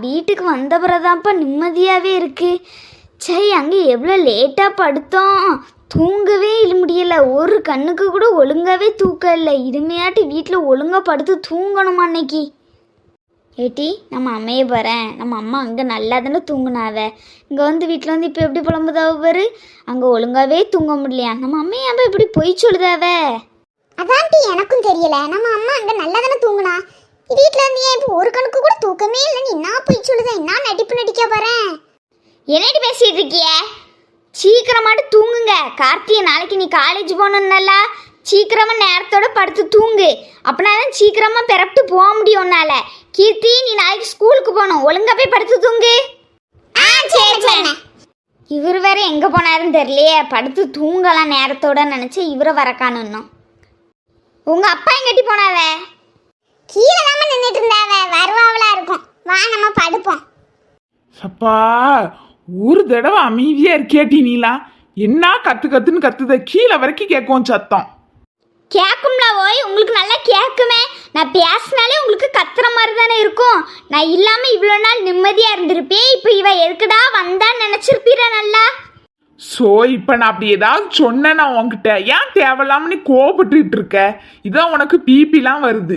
வீட்டுக்கு வந்த பிறதான்ப்பா நிம்மதியாகவே இருக்கு. சரி, அங்கே எவ்வளோ லேட்டாக படுத்தோம், தூங்கவே முடியல. ஒரு கண்ணுக்கு கூட ஒழுங்காகவே தூக்கம் இல்லை. இனிமையாட்டி வீட்டில் ஒழுங்காக படுத்து தூங்கணுமா அன்னைக்கு? ஏட்டி, நம்ம அம்மையை போகிறேன். நம்ம அம்மா அங்கே நல்லா தானே தூங்குனாவ. இங்கே வந்து வீட்டில் வந்து இப்போ எப்படி புலம்புதாவ பாரு. அங்கே ஒழுங்காகவே தூங்க முடியலையா? நம்ம அம்மையாப்ப இப்படி பொய் சொல்லுதாவ. அதான்ட்டி எனக்கும் தெரியல. நம்ம அம்மா அங்கே நல்லா தானே தூங்குனா, வீட்டில் வந்து ஏன் இப்போ ஒரு கணக்கு கூட தூக்கமே இல்லைன்னு என்ன பொய் சொல்லுதா? என்ன நடிப்பு நடிக்க போகிறேன்? என்னடி பேசிகிட்டு இருக்கிய? சீக்கிரமாட்டு தூங்குங்க. கார்த்திகை, நாளைக்கு நீ காலேஜ் போகணுன்னல, சீக்கிரமாக நேரத்தோட படுத்து தூங்கு. அப்படின்னா தான் சீக்கிரமாக பிறப்பிட்டு போக முடியும் உன்னால. கீர்த்தி, நீ நாளைக்கு ஸ்கூலுக்கு போகணும், ஒழுங்கா போய் படுத்து தூங்கு. சரி. இவர் வேற எங்கே போனாருன்னு தெரியலையே. படுத்து தூங்கலாம் நேரத்தோட நினச்சி இவரை வரக்கானுன்னோம். உங்கள் அப்பா எங்கட்டி போனாவ? கீழே தாம நின்றுட்டு இருந்தாவ, வருவாவலா இருக்கும். வா நம்ம படுப்போம். அப்பா, ஒரு தடவை அமைதியா இருக்கேட்டி நீலா. என்ன கத்து கத்துன்னு கத்துத, கீழே வரைக்கும் கேட்கும் சத்தம். கேட்கும்ல ஓய், உங்களுக்கு நல்லா கேட்குமே. நான் பேசினாலே உங்களுக்கு கத்துற மாதிரி தானே இருக்கும். நான் இல்லாமல் இவ்வளோ நாள் நிம்மதியாக இருந்திருப்பேன். இப்போ இவ எதுக்குடா வந்தான்னு நினச்சிருப்பீர நல்லா. ஸோ இப்போ நான் அப்படி ஏதாவது சொன்னேன்னா உன்கிட்ட ஏன் தேவையில்லாம நீ கோபப்பட்டுட்டு இருக்க? இதான் உனக்கு பிபிலாம் வருது.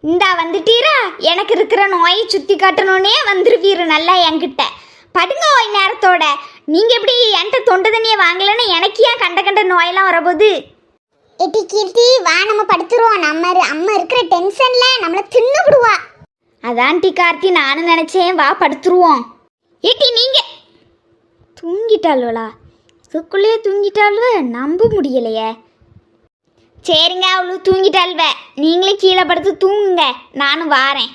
இந்தா வந்துட்டீரா, எனக்கு இருக்கிற நோயை சுற்றி காட்டணுன்னே வந்துருவீரு நல்லா என்கிட்ட. படுங்க ஓய் நேரத்தோட. நீங்கள் எப்படி என்கிட்ட தொண்டை தண்ணியை வாங்கலைன்னு எனக்கு ஏன் கண்ட கண்ட நோயெல்லாம் வரப்போகுது? எட்டி கீர்த்தி, வா நம்ம படுத்துருவோம். அம்மா இருக்கிற டென்ஷன்ல நம்மள தின்னு விடுவா. அதான் டி கார்த்தி, நானும் நினச்சேன். வா படுத்துருவோம். ஏட்டி நீங்க தூங்கிட்டாள்வளா? இதுக்குள்ளேயே தூங்கிட்டாள்வ, நம்ப முடியலையே. சரிங்க, அவ்வளோ தூங்கிட்டாள்வ. நீங்களே கீழே படுத்து தூங்குங்க, நானும் வாரேன்.